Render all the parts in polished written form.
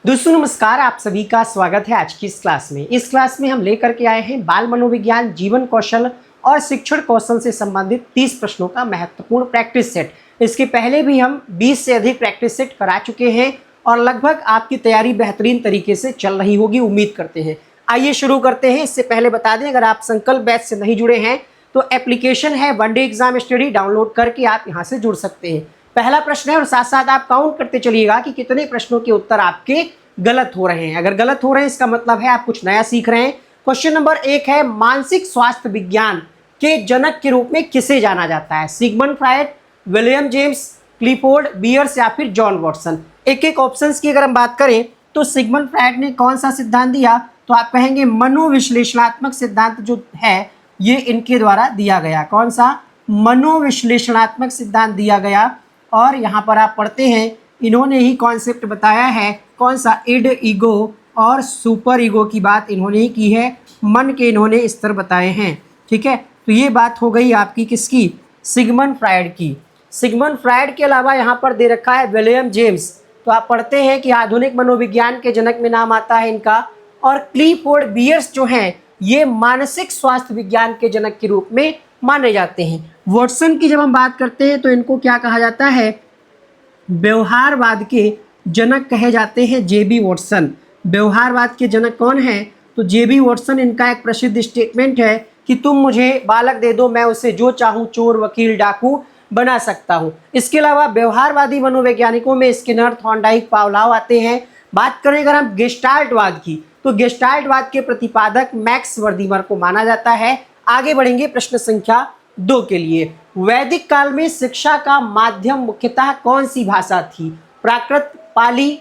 दोस्तों नमस्कार, आप सभी का स्वागत है आज की इस क्लास में। इस क्लास में हम लेकर के आए हैं बाल मनोविज्ञान, जीवन कौशल और शिक्षण कौशल से संबंधित 30 प्रश्नों का महत्वपूर्ण प्रैक्टिस सेट। इसके पहले भी हम 20 से अधिक प्रैक्टिस सेट करा चुके हैं और लगभग आपकी तैयारी बेहतरीन तरीके से चल रही होगी, उम्मीद करते हैं। आइए शुरू करते हैं। इससे पहले बता दें, अगर आप संकल्प बैच से नहीं जुड़े हैं तो एप्लीकेशन है one day exam study, download करके आप यहाँ से जुड़ सकते हैं। पहला प्रश्न है और साथ साथ आप काउंट करते चलिएगा कि कितने प्रश्नों के उत्तर आपके गलत हो रहे हैं। अगर गलत हो रहे हैं इसका मतलब है आप कुछ नया सीख रहे हैं। क्वेश्चन नंबर 1 है, मानसिक स्वास्थ्य विज्ञान के जनक के रूप में किसे जाना जाता है? Sigmund Freud, William James, Clifford, Beers या फिर जॉन वॉटसन। एक एक ऑप्शंस की अगर हम बात करें तो सिगमंड फ्रायड ने कौन सा सिद्धांत दिया? तो आप कहेंगे मनोविश्लेषणात्मक सिद्धांत जो है ये इनके द्वारा दिया गया। कौन सा? मनोविश्लेषणात्मक सिद्धांत दिया गया। और यहाँ पर आप पढ़ते हैं इन्होंने ही कॉन्सेप्ट बताया है। कौन सा? इड, ईगो और सुपर ईगो की बात इन्होंने ही की है। मन के इन्होंने स्तर बताए हैं। ठीक है, तो ये बात हो गई आपकी किसकी? सिगमंड फ्रायड की। सिगमंड फ्रायड के अलावा यहाँ पर दे रखा है विलियम जेम्स। तो आप पढ़ते हैं कि आधुनिक मनोविज्ञान के जनक में नाम आता है इनका। और क्लिफोर्ड बियर्स जो हैं ये मानसिक स्वास्थ्य विज्ञान के जनक के रूप में माने जाते हैं। वॉटसन की जब हम बात करते हैं तो इनको क्या कहा जाता है? व्यवहारवाद के जनक कहे जाते हैं जेबी वॉटसन। व्यवहारवाद के जनक कौन है? तो जेबी वॉटसन। इनका एक प्रसिद्ध स्टेटमेंट है कि तुम मुझे बालक दे दो, मैं उसे जो चाहूँ चोर, वकील, डाकू बना सकता हूँ। इसके अलावा व्यवहारवादी मनोवैज्ञानिकों में स्किनर, थॉर्नडाइक, पावलोव आते हैं। बात करें अगर हम गेस्टाल्टवाद की तो गेस्टाल्टवाद के प्रतिपादक मैक्स वर्दीमर को माना जाता है। आगे बढ़ेंगे प्रश्न संख्या 2 के लिए। वैदिक काल में शिक्षा का माध्यम मुख्यतः कौन सी भाषा थी? प्राकृत, पाली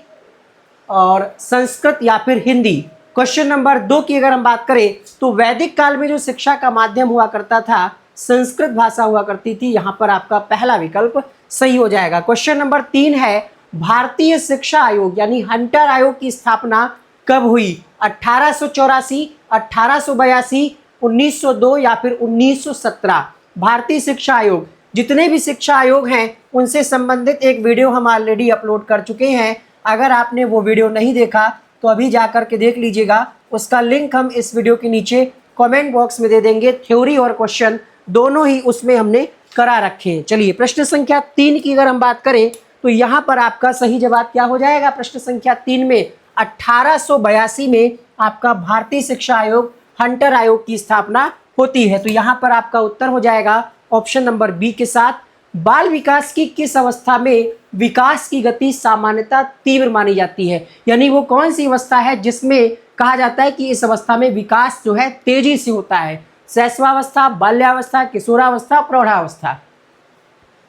और संस्कृत या फिर हिंदी। क्वेश्चन नंबर 2 की अगर हम बात करें तो वैदिक काल में जो शिक्षा का माध्यम हुआ करता था संस्कृत भाषा हुआ करती थी। यहाँ पर आपका पहला विकल्प सही हो जाएगा। क्वेश्चन नंबर 3 है, भारतीय शिक्षा आयोग यानी हंटर आयोग की स्थापना कब हुई? 1884, 1882, 1902 या फिर 1917। भारतीय शिक्षा आयोग, जितने भी शिक्षा आयोग हैं उनसे संबंधित एक वीडियो हम ऑलरेडी अपलोड कर चुके हैं। अगर आपने वो वीडियो नहीं देखा तो अभी जाकर के देख लीजिएगा। उसका लिंक हम इस वीडियो के नीचे कमेंट बॉक्स में दे देंगे। थ्योरी और क्वेश्चन दोनों ही उसमें हमने करा रखे हैं। चलिए प्रश्न संख्या 3 की अगर हम बात करें तो यहाँ पर आपका सही जवाब क्या हो जाएगा? प्रश्न संख्या 3 में 1882 में आपका भारतीय शिक्षा आयोग, हंटर आयोग की स्थापना होती है। तो यहाँ पर आपका उत्तर हो जाएगा ऑप्शन नंबर बी के साथ। बाल विकास की किस अवस्था में विकास की गति सामान्यतः तीव्र मानी जाती है? यानी वो कौन सी अवस्था है जिसमें कहा जाता है कि इस अवस्था में विकास जो है तेजी से होता है? शैशवावस्था, बाल्यावस्था, किशोरावस्था, प्रौढ़ावस्था।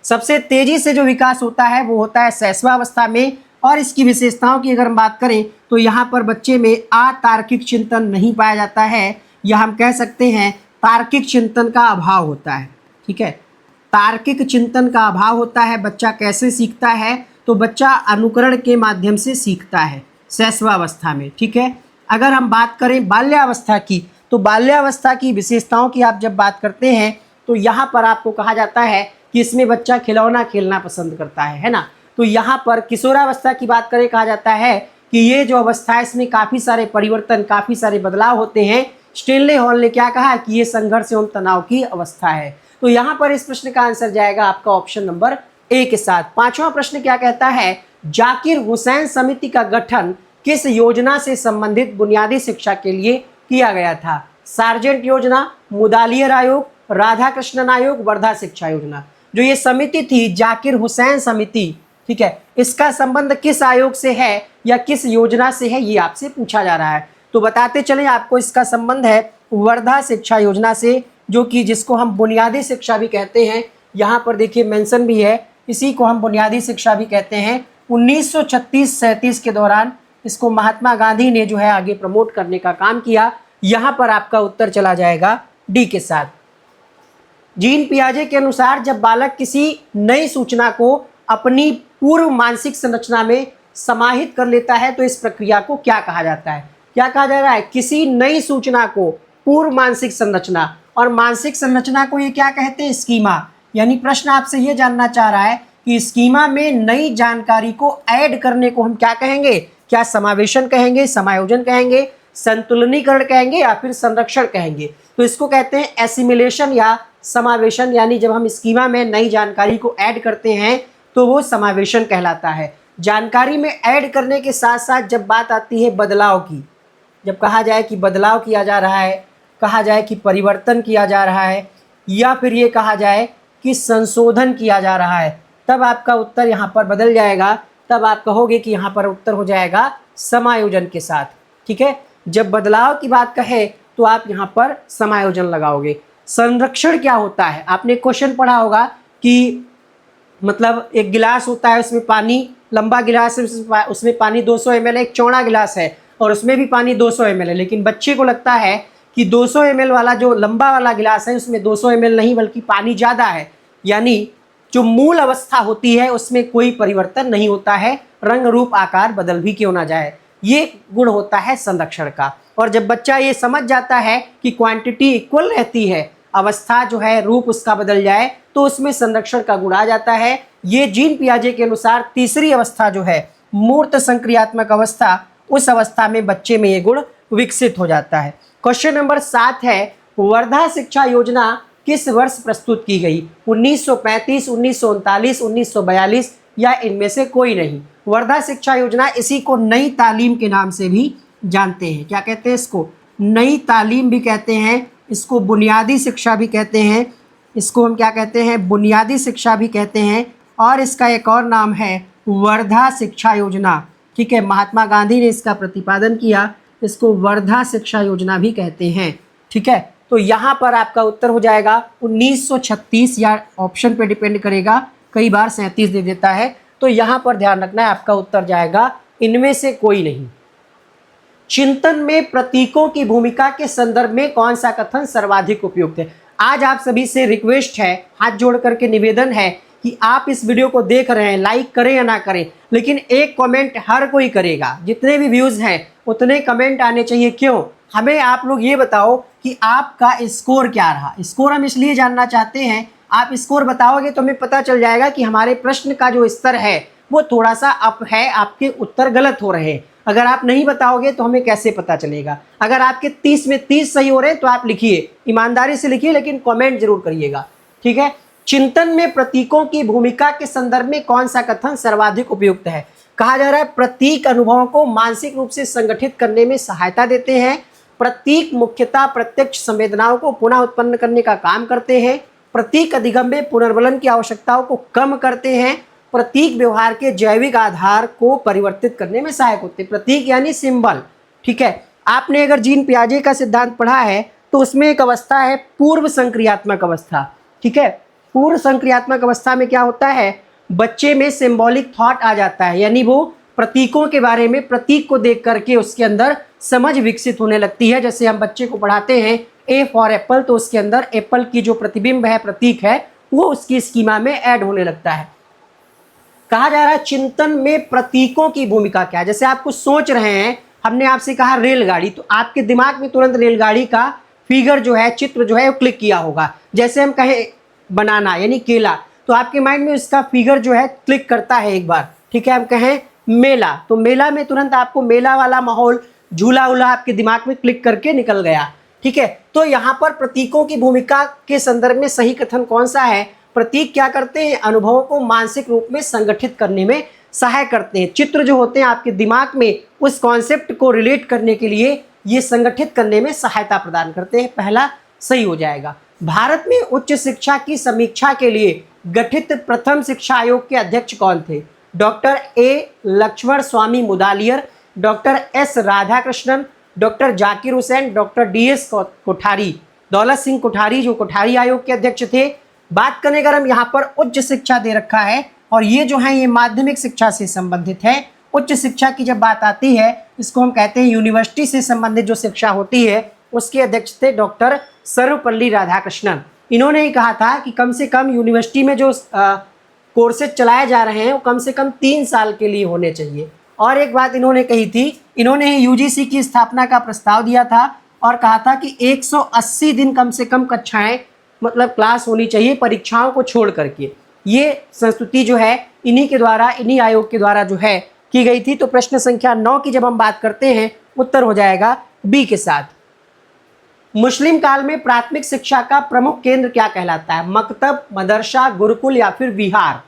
सबसे तेजी से जो विकास होता है वो होता है शैशवावस्था में। और इसकी विशेषताओं की अगर हम बात करें तो यहाँ पर बच्चे में अतार्किक चिंतन नहीं पाया जाता है, या हम कह सकते हैं तार्किक चिंतन का अभाव होता है। ठीक है, तार्किक चिंतन का अभाव होता है। बच्चा कैसे सीखता है? तो बच्चा अनुकरण के माध्यम से सीखता है शैशवावस्था में। ठीक है, अगर हम बात करें बाल्यावस्था की तो बाल्यावस्था की विशेषताओं की आप जब बात करते हैं तो यहाँ पर आपको कहा जाता है कि इसमें बच्चा खिलौना खेलना पसंद करता है ना। तो यहाँ पर किशोरावस्था की बात करें, कहा जाता है कि ये जो अवस्था है इसमें काफ़ी सारे परिवर्तन, काफ़ी सारे बदलाव होते हैं। स्टेनले हॉल ने क्या कहा कि ये संघर्ष एवं तनाव की अवस्था है। तो यहाँ पर इस प्रश्न का आंसर जाएगा आपका ऑप्शन नंबर ए के साथ। 5वां प्रश्न क्या कहता है? जाकिर हुसैन समिति का गठन किस योजना से संबंधित बुनियादी शिक्षा के लिए किया गया था? सार्जेंट योजना, मुदालियर आयोग, राधाकृष्णन आयोग, वर्धा शिक्षा योजना। जो ये समिति थी जाकिर हुसैन समिति, ठीक है, इसका संबंध किस आयोग से है या किस योजना से है ये आपसे पूछा जा रहा है। तो बताते चलें आपको, इसका संबंध है वर्धा शिक्षा योजना से, जो कि जिसको हम बुनियादी शिक्षा भी कहते हैं। यहाँ पर देखिए मेंशन भी है, इसी को हम बुनियादी शिक्षा भी कहते हैं। 1936-37 के दौरान इसको महात्मा गांधी ने जो है आगे प्रमोट करने का काम किया। यहाँ पर आपका उत्तर चला जाएगा डी के साथ। जीन पियाजे के अनुसार जब बालक किसी नई सूचना को अपनी पूर्व मानसिक संरचना में समाहित कर लेता है तो इस प्रक्रिया को क्या कहा जाता है? क्या कहा जा रहा है? किसी नई सूचना को पूर्व मानसिक संरचना, और मानसिक संरचना को ये क्या कहते हैं? स्कीमा। यानी प्रश्न आपसे ये जानना चाह रहा है कि स्कीमा में नई जानकारी को ऐड करने को हम क्या कहेंगे? क्या समावेशन कहेंगे, समायोजन कहेंगे, संतुलनीकरण कहेंगे या फिर संरक्षण कहेंगे। तो इसको कहते हैं एसिमिलेशन या समावेशन, यानी जब हम स्कीमा में नई जानकारी को ऐड करते हैं तो वो समावेशन कहलाता है। जानकारी में ऐड करने के साथ साथ जब बात आती है बदलाव की, जब कहा जाए कि बदलाव किया जा रहा है, कहा जाए कि परिवर्तन किया जा रहा है, या फिर ये कहा जाए कि संशोधन किया जा रहा है, तब आपका उत्तर यहाँ पर बदल जाएगा। तब आप कहोगे कि यहाँ पर उत्तर हो जाएगा समायोजन के साथ। ठीक है, जब बदलाव की बात कहे तो आप यहाँ पर समायोजन लगाओगे। संरक्षण क्या होता है, आपने क्वेश्चन पढ़ा होगा कि मतलब एक गिलास होता है, उसमें पानी, लंबा गिलास है, उसमें पानी 200 ml है, एक चौड़ा गिलास है और उसमें भी पानी 200 ml है, लेकिन बच्चे को लगता है कि 200 ml वाला जो लंबा वाला गिलास है उसमें 200 ml नहीं बल्कि पानी ज़्यादा है, यानी जो मूल अवस्था होती है उसमें कोई परिवर्तन नहीं होता है, रंग रूप आकार बदल भी क्यों ना जाए। ये गुण होता है संरक्षण का। और जब बच्चा ये समझ जाता है कि क्वांटिटी इक्वल रहती है, अवस्था जो है रूप उसका बदल जाए, तो उसमें संरक्षण का गुण आ जाता है। ये जीन पियाजे के अनुसार तीसरी अवस्था जो है मूर्त संक्रियात्मक अवस्था, उस अवस्था में बच्चे में ये गुण विकसित हो जाता है। क्वेश्चन नंबर 7 है, वर्धा शिक्षा योजना किस वर्ष प्रस्तुत की गई? 1935, 1939, 1942 या इनमें से कोई नहीं। वर्धा शिक्षा योजना, इसी को नई तालीम के नाम से भी जानते हैं। क्या कहते हैं इसको? नई तालीम भी कहते हैं, इसको बुनियादी शिक्षा भी कहते हैं, इसको हम क्या कहते हैं? बुनियादी शिक्षा भी कहते हैं, और इसका एक और नाम है वर्धा शिक्षा योजना। ठीक है, महात्मा गांधी ने इसका प्रतिपादन किया, इसको वर्धा शिक्षा योजना भी कहते हैं। ठीक है, तो यहाँ पर आपका उत्तर हो जाएगा 1936, या ऑप्शन पे डिपेंड करेगा, कई बार 37 दे देता है, तो यहाँ पर ध्यान रखना है, आपका उत्तर जाएगा इनमें से कोई नहीं। चिंतन में प्रतीकों की भूमिका के संदर्भ में कौन सा कथन सर्वाधिक उपयुक्त है? आज आप सभी से रिक्वेस्ट है, हाथ जोड़ करके निवेदन है कि आप इस वीडियो को देख रहे हैं, लाइक करें या ना करें, लेकिन एक कमेंट हर कोई करेगा। जितने भी व्यूज़ हैं उतने कमेंट आने चाहिए। क्यों? हमें आप लोग ये बताओ कि आपका स्कोर क्या रहा। स्कोर हम इसलिए जानना चाहते हैं, आप स्कोर बताओगे तो हमें पता चल जाएगा कि हमारे प्रश्न का जो स्तर है वो थोड़ा सा अप है, आपके उत्तर गलत हो रहे हैं। अगर आप नहीं बताओगे तो हमें कैसे पता चलेगा? अगर आपके 30 में 30 सही हो रहे हैं तो आप लिखिए, ईमानदारी से लिखिए, लेकिन कमेंट जरूर करिएगा। ठीक है, चिंतन में प्रतीकों की भूमिका के संदर्भ में कौन सा कथन सर्वाधिक उपयुक्त है? कहा जा रहा है प्रतीक अनुभवों को मानसिक रूप से संगठित करने में सहायता देते हैं। प्रतीक मुख्यतः प्रत्यक्ष संवेदनाओं को पुनः उत्पन्न करने का काम करते हैं। प्रतीक अधिगम में पुनर्बलन की आवश्यकताओं को कम करते हैं। प्रतीक व्यवहार के जैविक आधार को परिवर्तित करने में सहायक होते हैं। प्रतीक यानी सिंबल। ठीक है, आपने अगर जीन पियाजे का सिद्धांत पढ़ा है तो उसमें एक अवस्था है पूर्व संक्रियात्मक अवस्था। ठीक है, पूर्व संक्रियात्मक अवस्था में क्या होता है? बच्चे में सिंबॉलिक थॉट आ जाता है, यानी वो प्रतीकों के बारे में, प्रतीक को देख करके उसके अंदर समझ विकसित होने लगती है। जैसे हम बच्चे को पढ़ाते हैं ए फॉर एप्पल, तो उसके अंदर एप्पल की जो प्रतिबिंब है, प्रतीक है, वो उसकी स्कीमा में ऐड होने लगता है। कहा जा रहा है चिंतन में प्रतीकों की भूमिका क्या है? जैसे आप कुछ सोच रहे हैं, हमने आपसे कहा रेलगाड़ी, तो आपके दिमाग में तुरंत रेलगाड़ी का फिगर जो है, चित्र जो है, वो क्लिक किया होगा। जैसे हम कहें बनाना यानी केला, तो आपके माइंड में उसका फिगर जो है क्लिक करता है एक बार। ठीक है, हम कहें मेला, तो मेला में तुरंत आपको मेला वाला माहौल, झूला उला आपके दिमाग में क्लिक करके निकल गया। ठीक है, तो यहाँ पर प्रतीकों की भूमिका के संदर्भ में सही कथन कौन सा है? प्रतीक क्या करते हैं? अनुभवों को मानसिक रूप में संगठित करने में सहायक करते हैं। चित्र जो होते हैं आपके दिमाग में उस कॉन्सेप्ट को रिलेट करने के लिए ये संगठित करने में सहायता प्रदान करते हैं। पहला सही हो जाएगा। भारत में उच्च शिक्षा की समीक्षा के लिए गठित प्रथम शिक्षा आयोग के अध्यक्ष कौन थे? Doctor A Lakshmana Swami Mudaliar, doctor S Radhakrishnan, doctor Zakir Hussain, doctor D S. Kothari. Daulat Singh Kothari जो कोठारी आयोग के अध्यक्ष थे। बात करें अगर हम यहाँ पर उच्च शिक्षा दे रखा है, और ये जो है ये माध्यमिक शिक्षा से संबंधित है। उच्च शिक्षा की जब बात आती है, इसको हम कहते हैं यूनिवर्सिटी से संबंधित जो शिक्षा होती है, उसके अध्यक्ष थे डॉक्टर सर्वपल्ली राधाकृष्णन। इन्होंने ही कहा था कि कम से कम यूनिवर्सिटी में जो कोर्सेज चलाए जा रहे हैं वो कम से कम 3 साल के लिए होने चाहिए। और एक बात इन्होंने कही थी, इन्होंने यूजीसी की स्थापना का प्रस्ताव दिया था और कहा था कि 180 दिन कम से कम कक्षाएं मतलब क्लास होनी चाहिए परीक्षाओं को छोड़ करके। ये संस्तुति जो है इन्हीं के द्वारा, इन्हीं आयोग के द्वारा जो है की गई थी। तो प्रश्न संख्या 9 की जब हम बात करते हैं, उत्तर हो जाएगा बी के साथ। मुस्लिम काल में प्राथमिक शिक्षा का प्रमुख केंद्र क्या कहलाता है? मकतब, मदरसा, गुरुकुल या फिर विहार?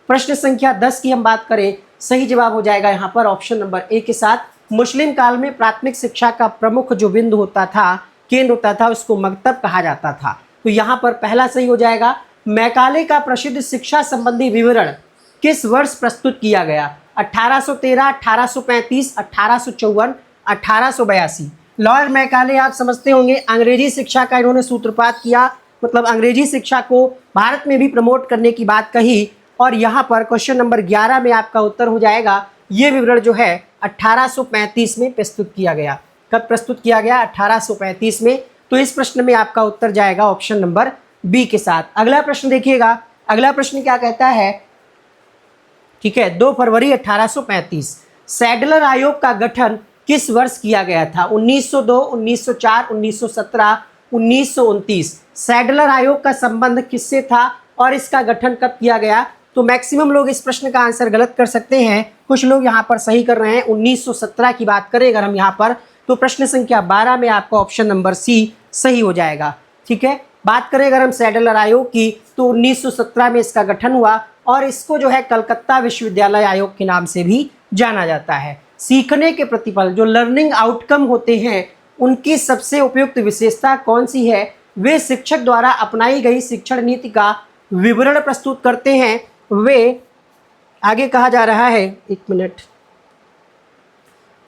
प्रश्न संख्या 10 की हम बात करें, सही जवाब हो जाएगा यहाँ पर ऑप्शन नंबर ए के साथ। मुस्लिम काल में प्राथमिक शिक्षा का प्रमुख जो बिंदु होता था, केंद्र होता था, उसको मकतब कहा जाता था। तो यहाँ पर पहला सही हो जाएगा। मैकाले का प्रसिद्ध शिक्षा संबंधी विवरण किस वर्ष प्रस्तुत किया गया? 1813, 1835, 1854, 1882? लॉर्ड मैकाले आप समझते होंगे, अंग्रेजी शिक्षा का इन्होंने सूत्रपात किया, मतलब अंग्रेजी शिक्षा को भारत में भी प्रमोट करने की बात कही। और यहाँ पर क्वेश्चन नंबर 11 में आपका उत्तर हो जाएगा, ये विवरण जो है 1835 में प्रस्तुत किया गया। कब प्रस्तुत किया गया? 1835 में। तो इस प्रश्न में आपका उत्तर जाएगा ऑप्शन नंबर बी के साथ। अगला प्रश्न देखिएगा, अगला प्रश्न क्या कहता है, ठीक है, 2 फरवरी 1835 सैडलर आयोग का गठन किस वर्ष किया गया था? 1902, 1904, 1917, 1929? सैडलर आयोग का संबंध किससे था और इसका गठन कब किया गया? तो मैक्सिमम लोग इस प्रश्न का आंसर गलत कर सकते हैं, कुछ लोग यहाँ पर सही कर रहे हैं। 1917 की बात करें अगर हम यहाँ पर, तो प्रश्न संख्या 12 में आपका ऑप्शन नंबर सी सही हो जाएगा। ठीक है, बात करें अगर हम सैडलर आयोग की, तो 1917 में इसका गठन हुआ और इसको जो है कलकत्ता विश्वविद्यालय आयोग के नाम से भी जाना जाता है। सीखने के प्रतिफल, जो लर्निंग आउटकम होते हैं, उनकी सबसे उपयुक्त विशेषता कौन सी है? वे शिक्षक द्वारा अपनाई गई शिक्षण नीति का विवरण प्रस्तुत करते हैं। वे, आगे कहा जा रहा है, एक मिनट,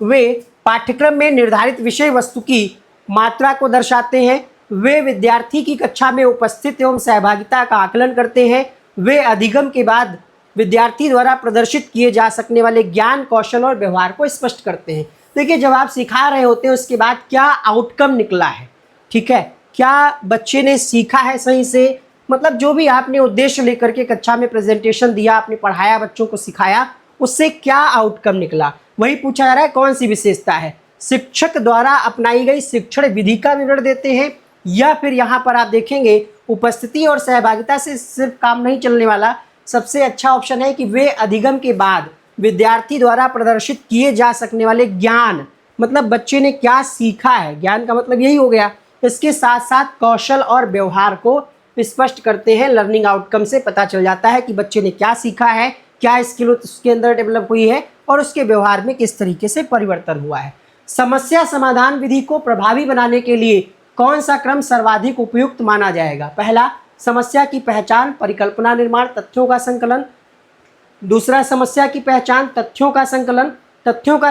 वे पाठ्यक्रम में निर्धारित विषय वस्तु की मात्रा को दर्शाते हैं। वे विद्यार्थी की कक्षा में उपस्थित एवं सहभागिता का आकलन करते हैं। वे अधिगम के बाद विद्यार्थी द्वारा प्रदर्शित किए जा सकने वाले ज्ञान, कौशल और व्यवहार को स्पष्ट करते हैं। देखिए, जब आप सिखा रहे होते हैं उसके बाद क्या आउटकम निकला है, ठीक है, क्या बच्चे ने सीखा है सही से, मतलब जो भी आपने उद्देश्य लेकर के कक्षा में प्रेजेंटेशन दिया, आपने पढ़ाया, बच्चों को सिखाया, उससे क्या आउटकम निकला, वही पूछा जा रहा है। कौन सी विशेषता है? शिक्षक द्वारा अपनाई गई शिक्षण विधि का विवरण देते हैं, या फिर यहाँ पर आप देखेंगे उपस्थिति और सहभागिता से सिर्फ काम नहीं चलने वाला। सबसे अच्छा ऑप्शन है कि वे अधिगम के बाद विद्यार्थी द्वारा प्रदर्शित किए जा सकने वाले ज्ञान, मतलब बच्चे ने क्या सीखा है, ज्ञान का मतलब यही हो गया। इसके साथ साथ कौशल और व्यवहार को स्पष्ट करते हैं। लर्निंग आउटकम से पता चल जाता है कि बच्चे ने क्या सीखा है, क्या स्किल उसके अंदर डेवलप हुई है और उसके व्यवहार में किस तरीके से परिवर्तन हुआ है। समस्या समाधान विधि को प्रभावी बनाने के लिए कौन सा क्रम सर्वाधिक उपयुक्त माना जाएगा? पहला, समस्या की पहचान, परिकल्पना निर्माण, तथ्यों का संकलन। दूसरा, समस्या की पहचान, तथ्यों का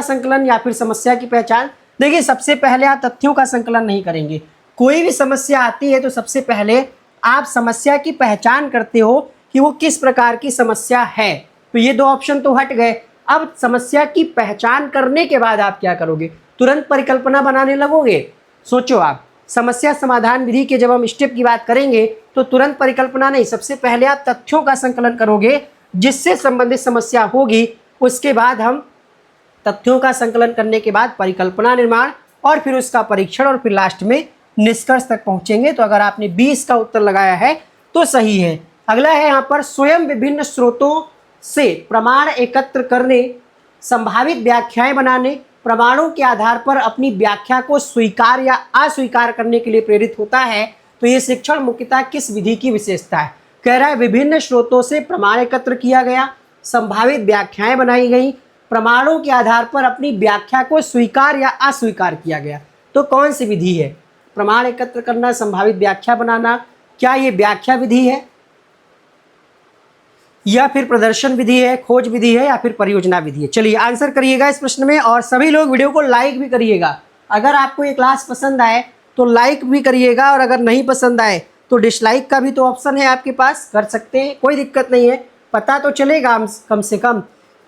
संकलन या फिर समस्या की पहचान। देखिए, सबसे पहले आप तथ्यों का संकलन नहीं करेंगे। कोई भी समस्या आती है तो सबसे पहले आप समस्या की पहचान करते हो कि वो किस प्रकार की समस्या है। तो ये 2 ऑप्शन तो हट गए। अब समस्या की पहचान करने के बाद आप क्या करोगे? तुरंत परिकल्पना बनाने लगोगे? सोचो आप, समस्या समाधान विधि के जब हम स्टेप की बात करेंगे तो तुरंत परिकल्पना नहीं, सबसे पहले आप तथ्यों का संकलन करोगे जिससे संबंधित समस्या होगी। उसके बाद हम तथ्यों का संकलन करने के बाद परिकल्पना निर्माण और फिर उसका परीक्षण और फिर लास्ट में निष्कर्ष तक पहुंचेंगे। तो अगर आपने 20 का उत्तर लगाया है तो सही है। अगला है यहाँ पर, स्वयं विभिन्न स्रोतों से प्रमाण एकत्र करने, संभावित व्याख्याएं बनाने, प्रमाणों के आधार पर अपनी व्याख्या को स्वीकार या अस्वीकार करने के लिए प्रेरित होता है। तो ये शिक्षण मुख्यतः किस विधि की विशेषता है? कह रहा है विभिन्न स्रोतों से प्रमाण एकत्र किया गया, संभावित व्याख्याएं बनाई गई, प्रमाणों के आधार पर अपनी व्याख्या को स्वीकार या अस्वीकार किया गया। तो कौन सी विधि है? प्रमाण एकत्र करना, संभावित व्याख्या बनाना, क्या ये व्याख्या विधि है या फिर प्रदर्शन विधि है, खोज विधि है या फिर परियोजना विधि है? चलिए आंसर करिएगा इस प्रश्न में और सभी लोग वीडियो को लाइक भी करिएगा। अगर आपको ये क्लास पसंद आए तो लाइक भी करिएगा और अगर नहीं पसंद आए तो डिसलाइक का भी तो ऑप्शन है आपके पास, कर सकते हैं, कोई दिक्कत नहीं है। पता तो चलेगा कम से कम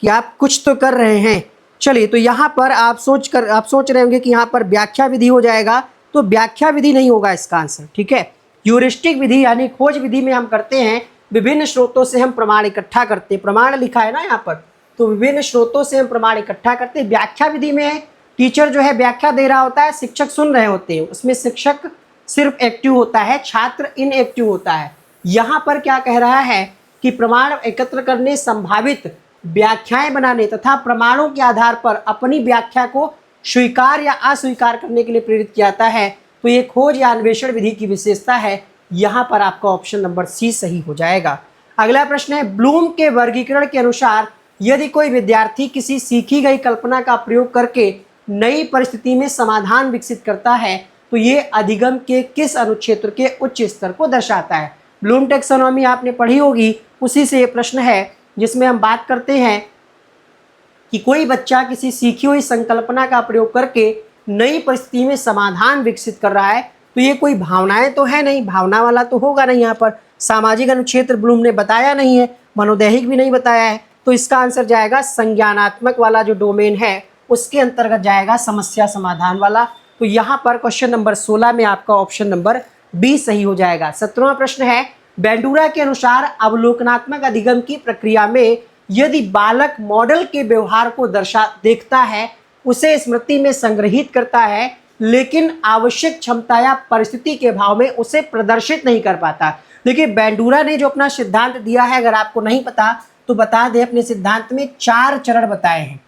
कि आप कुछ तो कर रहे हैं। चलिए, तो यहाँ पर आप सोच रहे होंगे कि यहाँ पर व्याख्या विधि हो जाएगा, तो व्याख्या विधि नहीं होगा इसका आंसर। ठीक है, ह्यूरिस्टिक विधि यानी खोज विधि में हम करते हैं, विभिन्न स्रोतों से हम प्रमाण इकट्ठा करते हैं। प्रमाण लिखा है ना यहाँ पर, तो विभिन्न स्रोतों से हम प्रमाण इकट्ठा करते हैं। व्याख्या विधि में टीचर जो है व्याख्या दे रहा होता है, शिक्षक सुन रहे होते हैं, उसमें शिक्षक सिर्फ एक्टिव होता है, छात्र इनएक्टिव होता है। यहाँ पर क्या कह रहा है कि प्रमाण एकत्र करने, संभावित व्याख्याएं बनाने तथा प्रमाणों के आधार पर अपनी व्याख्या को स्वीकार या अस्वीकार करने के लिए प्रेरित किया जाता है। तो ये खोज या अन्वेषण विधि की विशेषता है। यहाँ पर आपका ऑप्शन नंबर सी सही हो जाएगा। अगला प्रश्न है, ब्लूम के वर्गीकरण के अनुसार यदि कोई विद्यार्थी किसी सीखी गई कल्पना का प्रयोग करके नई परिस्थिति में समाधान विकसित करता है तो ये अधिगम के किस अनुक्षेत्र के उच्च स्तर को दर्शाता है। ब्लूम टैक्सोनॉमी आपने पढ़ी होगी, उसी से ये प्रश्न है जिसमें हम बात करते हैं कि कोई बच्चा किसी सीखी हुई संकल्पना का प्रयोग करके नई परिस्थिति में समाधान विकसित कर रहा है तो ये कोई भावनाएं तो है नहीं, भावना वाला तो होगा नहीं। यहाँ पर सामाजिक अनुक्षेत्र ब्लूम ने बताया नहीं है, मनोदैहिक भी नहीं बताया है, तो इसका आंसर जाएगा संज्ञानात्मक वाला जो डोमेन है उसके अंतर्गत जाएगा समस्या समाधान वाला। तो यहाँ पर क्वेश्चन नंबर 16 में आपका ऑप्शन नंबर बी सही हो जाएगा। 17वां प्रश्न है, बेंडूरा के अनुसार अवलोकनात्मक अधिगम की प्रक्रिया में यदि बालक मॉडल के व्यवहार को देखता है, उसे स्मृति में संग्रहित करता है, लेकिन आवश्यक क्षमता या परिस्थिति के अभाव में उसे प्रदर्शित नहीं कर पाता। देखिए बेंडूरा ने जो अपना सिद्धांत दिया है, अगर आपको नहीं पता तो बता दें, अपने सिद्धांत में 4 चरण बताए हैं।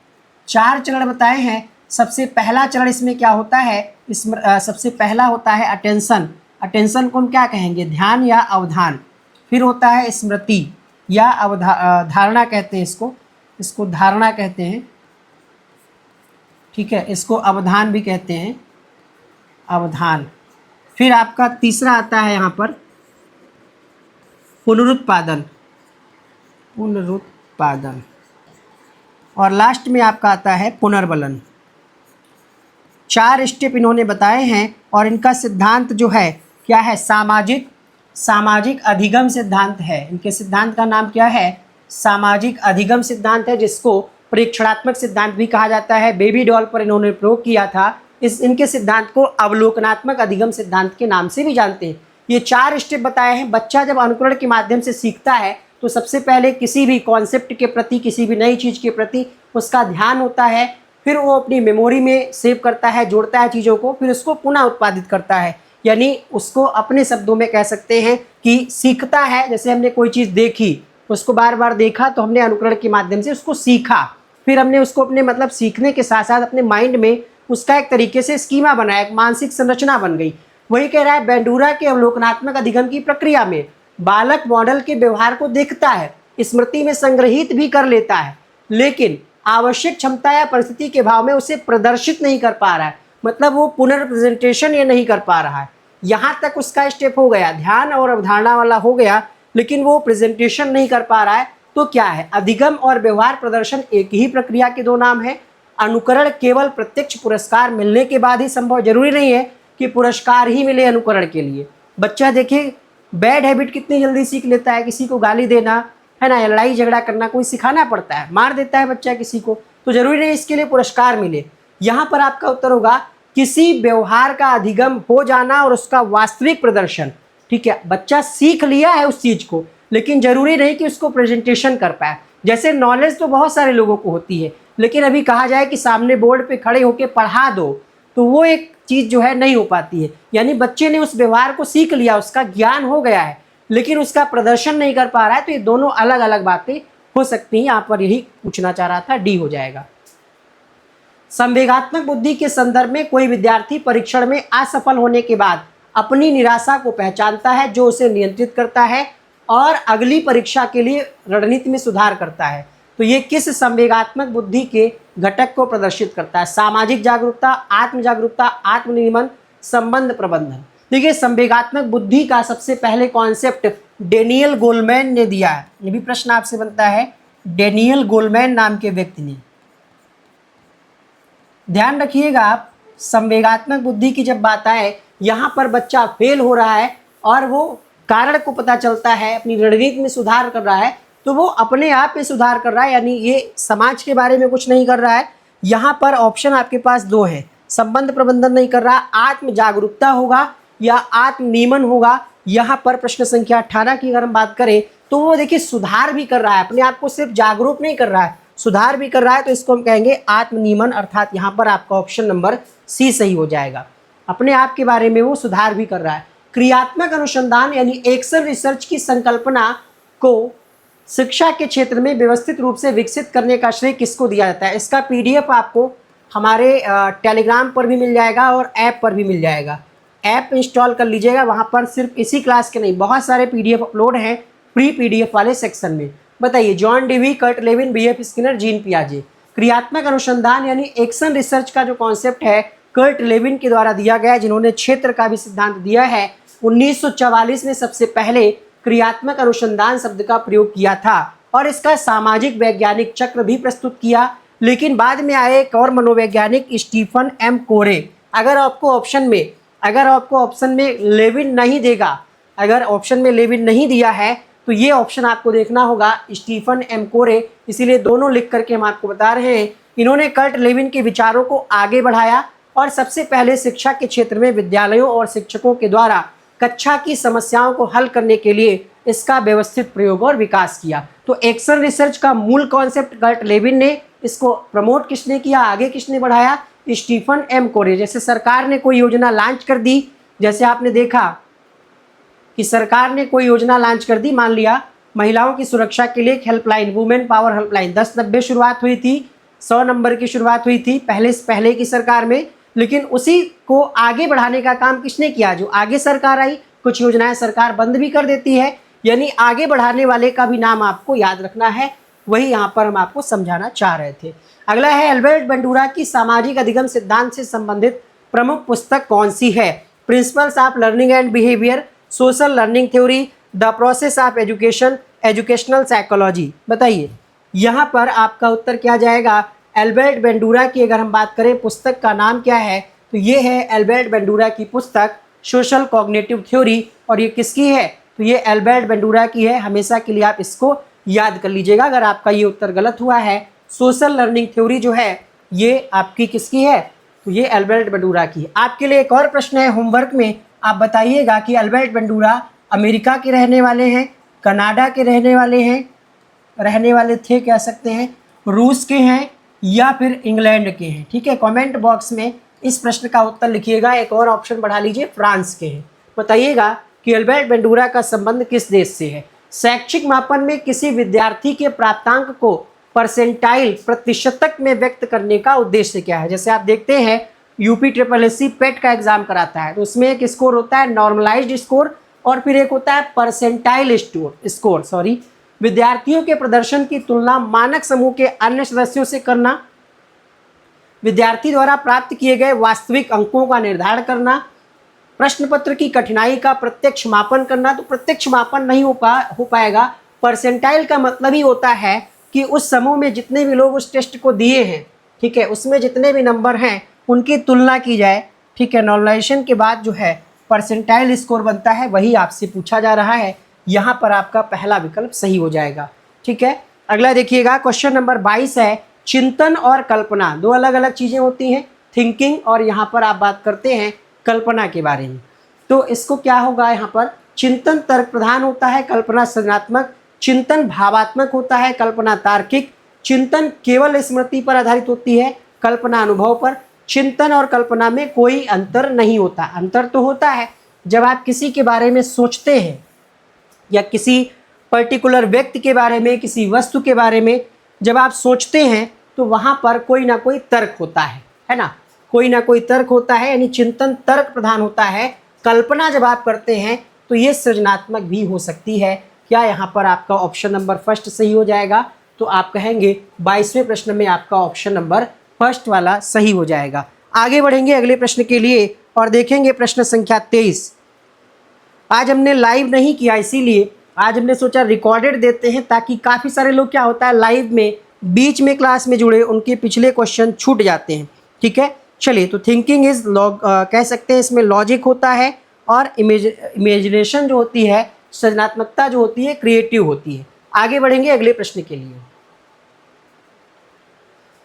4 चरण बताए हैं। सबसे पहला चरण इसमें क्या होता है, सबसे पहला होता है अटेंशन। अटेंशन को हम क्या कहेंगे, ध्यान या अवधान। फिर होता है स्मृति या धारणा कहते हैं, इसको धारणा कहते हैं, ठीक है, इसको अवधान भी कहते हैं, अवधान। फिर आपका तीसरा आता है यहाँ पर पुनरुत्पादन, पुनरुत्पादन, और लास्ट में आपका आता है पुनर्बलन। 4 स्टेप इन्होंने बताए हैं और इनका सिद्धांत जो है क्या है, सामाजिक अधिगम सिद्धांत है। इनके सिद्धांत का नाम क्या है, सामाजिक अधिगम सिद्धांत है, जिसको परीक्षणात्मक सिद्धांत भी कहा जाता है। बेबी डॉल पर इन्होंने प्रयोग किया था। इनके सिद्धांत को अवलोकनात्मक अधिगम सिद्धांत के नाम से भी जानते हैं। ये 4 स्टेप बताए हैं। बच्चा जब अनुकरण के माध्यम से सीखता है तो सबसे पहले किसी भी कॉन्सेप्ट के प्रति, किसी भी नई चीज़ के प्रति उसका ध्यान होता है, फिर वो अपनी मेमोरी में सेव करता है, जोड़ता है चीज़ों को, फिर उसको पुनः उत्पादित करता है। यानी उसको अपने शब्दों में कह सकते हैं कि सीखता है। जैसे हमने कोई चीज़ देखी, उसको बार बार देखा तो हमने अनुकरण के माध्यम से उसको सीखा, फिर हमने उसको अपने मतलब सीखने के साथ साथ अपने माइंड में उसका एक तरीके से स्कीमा बनाया, एक मानसिक संरचना बन गई। वही कह रहा है बेंडूरा के अवलोकनात्मक अधिगम की प्रक्रिया में बालक मॉडल के व्यवहार को देखता है, स्मृति में संग्रहित भी कर लेता है, लेकिन आवश्यक क्षमता या परिस्थिति के भाव में उसे प्रदर्शित नहीं कर पा रहा है। मतलब वो पुनर्प्रेजेंटेशन ये नहीं कर पा रहा है। यहाँ तक उसका स्टेप हो गया, ध्यान और अवधारणा वाला हो गया, लेकिन वो प्रेजेंटेशन नहीं कर पा रहा है। तो क्या है, अधिगम और व्यवहार प्रदर्शन एक ही प्रक्रिया के 2 नाम है। अनुकरण केवल प्रत्यक्ष पुरस्कार मिलने के बाद ही संभव, जरूरी नहीं है कि पुरस्कार ही मिले अनुकरण के लिए। बच्चा देखिए बैड हैबिट कितनी जल्दी सीख लेता है, किसी को गाली देना है ना, लड़ाई झगड़ा करना कोई सिखाना पड़ता है, मार देता है बच्चा किसी को, तो जरूरी नहीं इसके लिए पुरस्कार मिले। यहाँ पर आपका उत्तर होगा किसी व्यवहार का अधिगम हो जाना और उसका वास्तविक प्रदर्शन। ठीक है, बच्चा सीख लिया है उस चीज़ को, लेकिन जरूरी नहीं कि उसको प्रेजेंटेशन कर पाए। जैसे नॉलेज तो बहुत सारे लोगों को होती है, लेकिन अभी कहा जाए कि सामने बोर्ड पे खड़े होकर पढ़ा दो तो वो एक चीज़ जो है नहीं हो पाती है। यानी बच्चे ने उस व्यवहार को सीख लिया, उसका ज्ञान हो गया है, लेकिन उसका प्रदर्शन नहीं कर पा रहा है। तो ये दोनों अलग अलग बातें हो सकती हैं। यहाँ पर यही पूछना चाह रहा था, डी हो जाएगा। संवेगात्मक बुद्धि के संदर्भ में कोई विद्यार्थी परीक्षण में असफल होने के बाद अपनी निराशा को पहचानता है, जो उसे नियंत्रित करता है और अगली परीक्षा के लिए रणनीति में सुधार करता है। तो ये किस संवेगात्मक बुद्धि के घटक को प्रदर्शित करता है? सामाजिक जागरूकता, आत्म जागरूकता, आत्मनियमन, संबंध प्रबंधन। देखिए संवेगात्मक बुद्धि का सबसे पहले कॉन्सेप्ट डेनियल गोलमैन ने दिया है। ये भी प्रश्न आपसे बनता है, डेनियल गोलमैन नाम के व्यक्ति ने। ध्यान रखिएगा आप, संवेगात्मक बुद्धि की जब बात आए, यहाँ पर बच्चा फेल हो रहा है और वो कारण को पता चलता है, अपनी रणनीति में सुधार कर रहा है, तो वो अपने आप में सुधार कर रहा है, यानी ये समाज के बारे में कुछ नहीं कर रहा है। यहाँ पर ऑप्शन आपके पास 2 है, संबंध प्रबंधन नहीं कर रहा, आत्म जागरूकता होगा या आत्मनियमन होगा। यहाँ पर प्रश्न संख्या 18 की अगर हम बात करें तो वो देखिए सुधार भी कर रहा है, अपने आप को सिर्फ जागरूक नहीं कर रहा है, सुधार भी कर रहा है। तो इसको हम कहेंगे आत्मनियमन, अर्थात यहाँ पर आपका ऑप्शन नंबर सी सही हो जाएगा। अपने आप के बारे में वो सुधार भी कर रहा है। क्रियात्मक अनुसंधान यानी एक्शन रिसर्च की संकल्पना को शिक्षा के क्षेत्र में व्यवस्थित रूप से विकसित करने का श्रेय किसको दिया जाता है? इसका पीडीएफ आपको हमारे टेलीग्राम पर भी मिल जाएगा और ऐप पर भी मिल जाएगा। ऐप इंस्टॉल कर लीजिएगा, वहाँ पर सिर्फ इसी क्लास के नहीं बहुत सारे पीडीएफ अपलोड हैं फ्री पीडीएफ वाले सेक्शन में। बताइए, John Dewey, Kurt Lewin, BF Skinner, Jean पियाजे। क्रियात्मक अनुसंधान यानी एक्शन रिसर्च का जो कॉन्सेप्ट है कर्ट लेविन के द्वारा दिया गया है, जिन्होंने क्षेत्र का भी सिद्धांत दिया है। 1944 में सबसे पहले क्रियात्मक अनुसंधान शब्द का प्रयोग किया था और इसका सामाजिक वैज्ञानिक चक्र भी प्रस्तुत किया। लेकिन बाद में आए एक और मनोवैज्ञानिक स्टीफन एम कोरे। अगर आपको ऑप्शन में लेविन नहीं देगा, अगर ऑप्शन में लेविन नहीं दिया है तो ये ऑप्शन आपको देखना होगा स्टीफन एम कोरे। इसीलिए दोनों लिख करके हम आपको बता रहे हैं। इन्होंने कर्ट लेविन के विचारों को आगे बढ़ाया और सबसे पहले शिक्षा के क्षेत्र में विद्यालयों और शिक्षकों के द्वारा कक्षा की समस्याओं को हल करने के लिए इसका व्यवस्थित प्रयोग और विकास किया। तो एक्शन रिसर्च का मूल कॉन्सेप्ट कर्ट लेविन ने, इसको प्रमोट किसने किया, आगे किसने बढ़ाया? स्टीफन एम कोरे। जैसे सरकार ने कोई योजना लॉन्च कर दी, जैसे आपने देखा कि सरकार ने कोई योजना लॉन्च कर दी, मान लिया महिलाओं की सुरक्षा के लिए एक हेल्पलाइन, वुमेन पावर हेल्पलाइन, 1090 शुरुआत हुई थी, 100 नंबर की शुरुआत हुई थी पहले की सरकार में। लेकिन उसी को आगे बढ़ाने का काम किसने किया? जो आगे सरकार आई, कुछ योजनाएं सरकार बंद भी कर देती है, यानी आगे बढ़ाने वाले का भी नाम आपको याद रखना है। वही यहाँ पर हम आपको समझाना चाह रहे थे। अगला है, एल्बर्ट बंडूरा की सामाजिक अधिगम सिद्धांत से संबंधित प्रमुख पुस्तक कौन सी है? Principles of learning and behaviour, social learning theory, the process of education, educational psychology. बताइए यहाँ पर आपका उत्तर क्या जाएगा? एल्बर्ट बंडूरा की अगर हम बात करें पुस्तक का नाम क्या है, तो ये है एल्बर्ट बंडूरा की पुस्तक सोशल कॉग्निटिव थ्योरी। और ये किसकी है? तो ये एल्बर्ट बंडूरा की है। हमेशा के लिए आप इसको याद कर लीजिएगा अगर आपका ये उत्तर गलत हुआ है। सोशल लर्निंग थ्योरी जो है ये आपकी किसकी है? तो ये एल्बर्ट बंडूरा की है। आपके लिए एक और प्रश्न है होमवर्क में, आप बताइएगा कि एल्बर्ट बंडूरा अमेरिका के रहने वाले हैं, कनाडा के रहने वाले थे कह सकते हैं, रूस के हैं या फिर इंग्लैंड के हैं। ठीक है, कमेंट बॉक्स में इस प्रश्न का उत्तर लिखिएगा। एक और ऑप्शन बढ़ा लीजिए, फ्रांस के हैं। बताइएगा कि एल्बर्ट बंडूरा का संबंध किस देश से है? शैक्षिक मापन में किसी विद्यार्थी के प्राप्तांक को परसेंटाइल प्रतिशतक में व्यक्त करने का उद्देश्य क्या है? जैसे आप देखते हैं यूपी SSSC पेट का एग्जाम कराता है, तो उसमें एक स्कोर होता है नॉर्मलाइज्ड स्कोर और फिर एक होता है परसेंटाइल स्कोर। विद्यार्थियों के प्रदर्शन की तुलना मानक समूह के अन्य सदस्यों से करना, विद्यार्थी द्वारा प्राप्त किए गए वास्तविक अंकों का निर्धारण करना, प्रश्न पत्र की कठिनाई का प्रत्यक्ष मापन करना। तो प्रत्यक्ष मापन नहीं हो पाएगा। परसेंटाइल का मतलब ही होता है कि उस समूह में जितने भी लोग उस टेस्ट को दिए हैं, ठीक है, उसमें जितने भी नंबर हैं उनकी तुलना की जाए। ठीक है, नॉर्मलाइजेशन के बाद जो है परसेंटाइल स्कोर बनता है, वही आपसे पूछा जा रहा है। यहाँ पर आपका पहला विकल्प सही हो जाएगा। ठीक है, अगला देखिएगा, क्वेश्चन नंबर 22 है, चिंतन और कल्पना दो अलग अलग चीज़ें होती हैं, थिंकिंग, और यहाँ पर आप बात करते हैं कल्पना के बारे में। तो इसको क्या होगा? यहाँ पर चिंतन तर्क प्रधान होता है, कल्पना सृजनात्मक, चिंतन भावात्मक होता है, कल्पना तार्किक, चिंतन केवल स्मृति पर आधारित होती है, कल्पना अनुभव पर। चिंतन और कल्पना में कोई अंतर नहीं होता। अंतर तो होता है जब आप किसी के बारे में सोचते हैं या किसी पर्टिकुलर व्यक्ति के बारे में, किसी वस्तु के बारे में जब आप सोचते हैं तो वहाँ पर कोई ना कोई तर्क होता है ना, कोई ना कोई तर्क होता है, यानी चिंतन तर्क प्रधान होता है। कल्पना जब आप करते हैं तो ये सृजनात्मक भी हो सकती है। क्या यहाँ पर आपका ऑप्शन नंबर फर्स्ट सही हो जाएगा? तो आप कहेंगे 22वें प्रश्न में आपका ऑप्शन नंबर फर्स्ट वाला सही हो जाएगा। आगे बढ़ेंगे अगले प्रश्न के लिए और देखेंगे प्रश्न संख्या 23। आज हमने लाइव नहीं किया, इसीलिए आज हमने सोचा रिकॉर्डेड देते हैं, ताकि काफ़ी सारे लोग क्या होता है लाइव में बीच में क्लास में जुड़े, उनके पिछले क्वेश्चन छूट जाते हैं। ठीक है, चलिए, तो थिंकिंग इज कह सकते हैं इसमें लॉजिक होता है और इमेजिनेशन जो होती है, सृजनात्मकता जो होती है, क्रिएटिव होती है। आगे बढ़ेंगे अगले प्रश्न के लिए।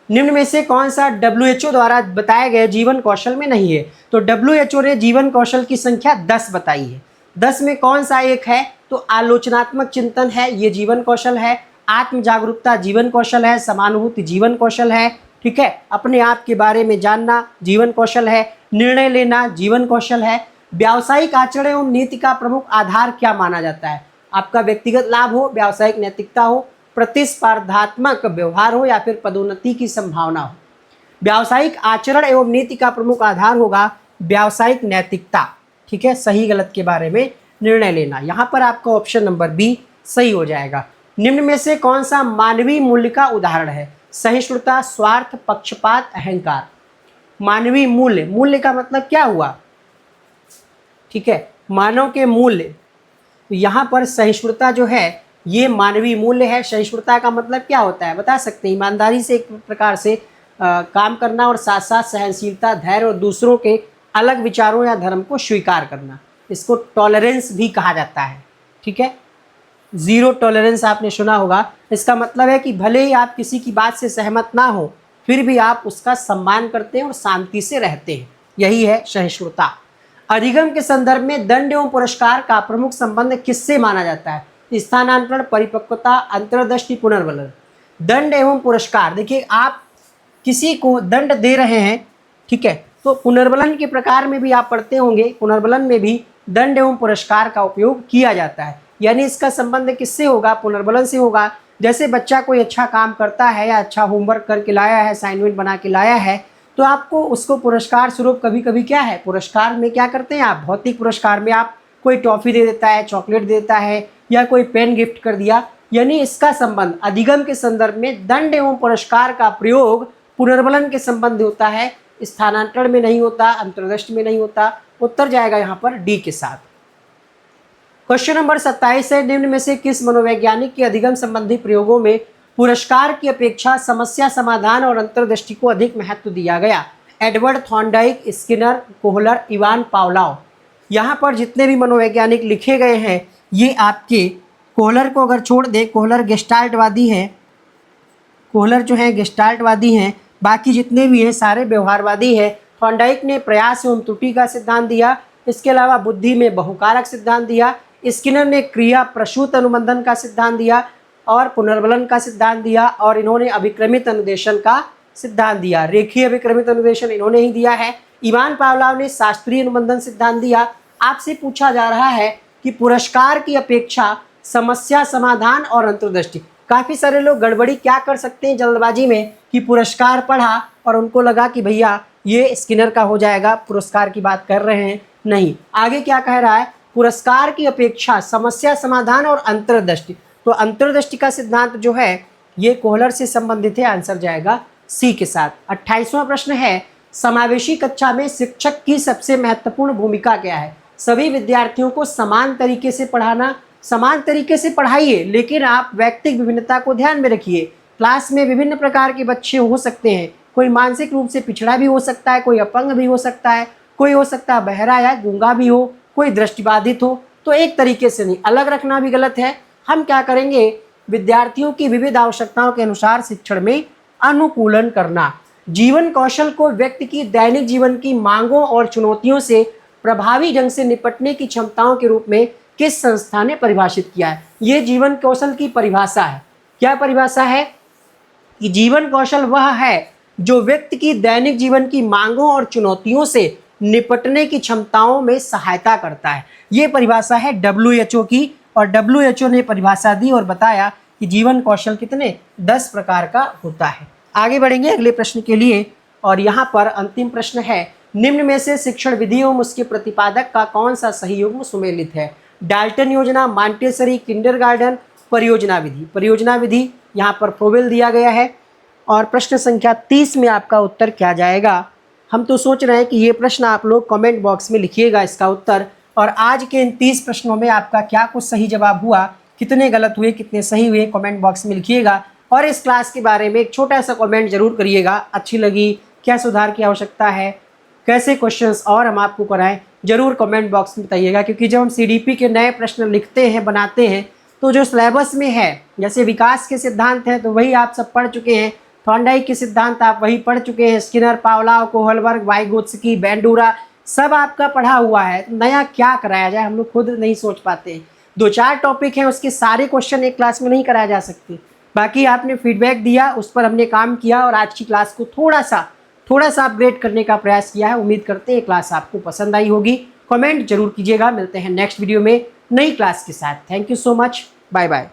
निम्न में से कौन सा WHO द्वारा बताए गए जीवन कौशल में नहीं है? तो WHO ने जीवन कौशल की संख्या 10 बताई है। 10 में कौन सा एक है? तो आलोचनात्मक चिंतन है, ये जीवन कौशल है। आत्म जागरूकता जीवन कौशल है। समानुभूति जीवन कौशल है। ठीक है, अपने आप के बारे में जानना जीवन कौशल है। निर्णय लेना जीवन कौशल है। व्यावसायिक आचरण एवं नीति का प्रमुख आधार क्या माना जाता है? आपका व्यक्तिगत लाभ हो, व्यावसायिक नैतिकता हो, प्रतिस्पर्धात्मक व्यवहार हो या फिर पदोन्नति की संभावना हो। व्यावसायिक आचरण एवं नीति का प्रमुख आधार होगा व्यावसायिक नैतिकता। ठीक है, सही गलत के बारे में निर्णय लेना। यहाँ पर आपका ऑप्शन नंबर बी सही हो जाएगा। निम्न में से कौन सा मानवीय मूल्य का उदाहरण है? सहिष्णुता, स्वार्थ, पक्षपात, अहंकार। मानवीय मूल्य, मूल्य का मतलब क्या हुआ? ठीक है, मानव के मूल्य। यहाँ पर सहिष्णुता जो है ये मानवीय मूल्य है। सहिष्णुता का मतलब क्या होता है बता सकते हैं? ईमानदारी से एक प्रकार से काम करना और साथ साथ सहनशीलता, धैर्य और दूसरों के अलग विचारों या धर्म को स्वीकार करना। इसको टॉलरेंस भी कहा जाता है। ठीक है, जीरो टॉलरेंस आपने सुना होगा। इसका मतलब है कि भले ही आप किसी की बात से सहमत ना हो फिर भी आप उसका सम्मान करते हैं और शांति से रहते हैं। यही है सहिष्णुता। अधिगम के संदर्भ में दंड एवं पुरस्कार का प्रमुख संबंध किससे माना जाता है? स्थानांतरण, परिपक्वता, अंतर्दृष्टि, पुनर्बलन। दंड एवं पुरस्कार, देखिए आप किसी को दंड दे रहे हैं, ठीक है, तो पुनर्बलन के प्रकार में भी आप पढ़ते होंगे। पुनर्बलन में भी दंड एवं पुरस्कार का उपयोग किया जाता है। यानी इसका संबंध किससे होगा? पुनर्बलन से होगा। जैसे बच्चा कोई अच्छा काम करता है या अच्छा होमवर्क करके लाया है, असाइनमेंट बना के लाया है, तो आपको उसको पुरस्कार स्वरूप कभी कभी क्या है, पुरस्कार में क्या करते हैं आप? भौतिक पुरस्कार में आप कोई टॉफ़ी दे देता है, चॉकलेट दे देता है या कोई पेन गिफ्ट कर दिया। यानी इसका संबंध अधिगम के संदर्भ में दंड एवं पुरस्कार का प्रयोग पुनर्बलन के संबंध होता है, स्थानांतरण में नहीं होता, अंतर्दृष्टि में नहीं होता। उत्तर जाएगा यहाँ पर डी के साथ। क्वेश्चन नंबर 27 है, निम्न में से किस मनोवैज्ञानिक के अधिगम संबंधी प्रयोगों में पुरस्कार की अपेक्षा समस्या समाधान और अंतर्दृष्टि को अधिक महत्व दिया गया? Edward Thorndike, Skinner, Kohler, Ivan Pavlov. यहाँ पर जितने भी मनोवैज्ञानिक लिखे गए हैं ये आपके, कोहलर को अगर छोड़ दे, कोहलर गेस्टाल्टवादी हैं, कोहलर जो है गेस्टाल्टवादी हैं, बाकी जितने भी हैं सारे व्यवहारवादी हैं। थॉर्नडाइक ने प्रयास एवं त्रुटि का सिद्धांत दिया, इसके अलावा बुद्धि में बहुकारक सिद्धांत दिया। स्किनर ने क्रिया प्रसूत अनुबंधन का सिद्धांत दिया और पुनर्बलन का सिद्धांत दिया, और इन्होंने अभिक्रमित अनुदेशन का सिद्धांत दिया। रेखीय अभिक्रमित अनुदेशन इन्होंने ही दिया है। इवान पावलोव ने शास्त्रीय अनुबंधन सिद्धांत दिया। आपसे पूछा जा रहा है कि पुरस्कार की अपेक्षा समस्या समाधान और अंतर्दृष्टि। काफ़ी सारे लोग गड़बड़ी क्या कर सकते हैं जल्दबाजी में कि पुरस्कार पढ़ा और उनको लगा कि भैया ये स्किनर का हो जाएगा, पुरस्कार की बात कर रहे हैं। नहीं, आगे क्या कह रहा है? पुरस्कार की अपेक्षा समस्या समाधान और अंतर्दृष्टि। तो अंतर्दृष्टि का सिद्धांत जो है ये कोहलर से संबंधित है। आंसर जाएगा सी के साथ। 28वां प्रश्न है, समावेशी कक्षा में शिक्षक की सबसे महत्वपूर्ण भूमिका क्या है? सभी विद्यार्थियों को समान तरीके से पढ़ाना। समान तरीके से पढ़ाइए लेकिन आप व्यक्तिगत विभिन्नता को ध्यान में रखिए। क्लास में विभिन्न प्रकार के बच्चे हो सकते हैं, कोई मानसिक रूप से पिछड़ा भी हो सकता है, कोई अपंग भी हो सकता है, कोई हो सकता है बहरा या गूंगा भी हो, कोई दृष्टिबाधित हो। तो एक तरीके से नहीं, अलग रखना भी गलत है। हम क्या करेंगे? विद्यार्थियों की विविध आवश्यकताओं के अनुसार शिक्षण में अनुकूलन करना। जीवन कौशल को व्यक्ति की दैनिक जीवन की मांगों और चुनौतियों से प्रभावी ढंग से निपटने की क्षमताओं के रूप में किस संस्था ने परिभाषित किया है? ये जीवन कौशल की परिभाषा है। क्या परिभाषा है? कि जीवन कौशल वह है जो व्यक्ति की दैनिक जीवन की मांगों और चुनौतियों से निपटने की क्षमताओं में सहायता करता है। ये परिभाषा है WHO की, और WHO ने परिभाषा दी और बताया कि जीवन कौशल कितने 10 प्रकार का होता है। आगे बढ़ेंगे अगले प्रश्न के लिए, और यहाँ पर अंतिम प्रश्न है, निम्न में से शिक्षण विधि एवं उसके प्रतिपादक का कौन सा सही युग्म सुमेलित है? डाल्टन योजना, मॉन्टेसरी, किंडरगार्टन, परियोजना विधि। परियोजना विधि यहाँ पर फ्रोबेल दिया गया है। और प्रश्न संख्या 30 में आपका उत्तर क्या जाएगा? हम तो सोच रहे हैं कि ये प्रश्न आप लोग कमेंट बॉक्स में लिखिएगा इसका उत्तर, और आज के इन 30 प्रश्नों में आपका क्या कुछ सही जवाब हुआ, कितने गलत हुए, कितने सही हुए, कमेंट बॉक्स में लिखिएगा। और इस क्लास के बारे में एक छोटा सा कमेंट जरूर करिएगा, अच्छी लगी, क्या सुधार की आवश्यकता है, कैसे क्वेश्चंस और हम आपको कराएं, जरूर कमेंट बॉक्स में बताइएगा। क्योंकि जब हम CDP के नए प्रश्न लिखते हैं, बनाते हैं, तो जो सिलेबस में है, जैसे विकास के सिद्धांत हैं तो वही आप सब पढ़ चुके हैं, थॉर्नडाइक के सिद्धांत आप वही पढ़ चुके हैं, Skinner, Pavlov, Kohlberg, Vygotsky, Bandura, सब आपका पढ़ा हुआ है। तो नया क्या कराया जाए, हम लोग खुद नहीं सोच पाते हैं। 2-4 टॉपिक हैं, उसके सारे क्वेश्चन एक क्लास में नहीं कराया जा सकते। बाकी आपने फीडबैक दिया, उस पर हमने काम किया और आज की क्लास को थोड़ा सा अपग्रेड करने का प्रयास किया है। उम्मीद करते हैं क्लास आपको पसंद आई होगी। कमेंट जरूर कीजिएगा। मिलते हैं नेक्स्ट वीडियो में। नई क्लास के साथ। Thank you so much, bye bye.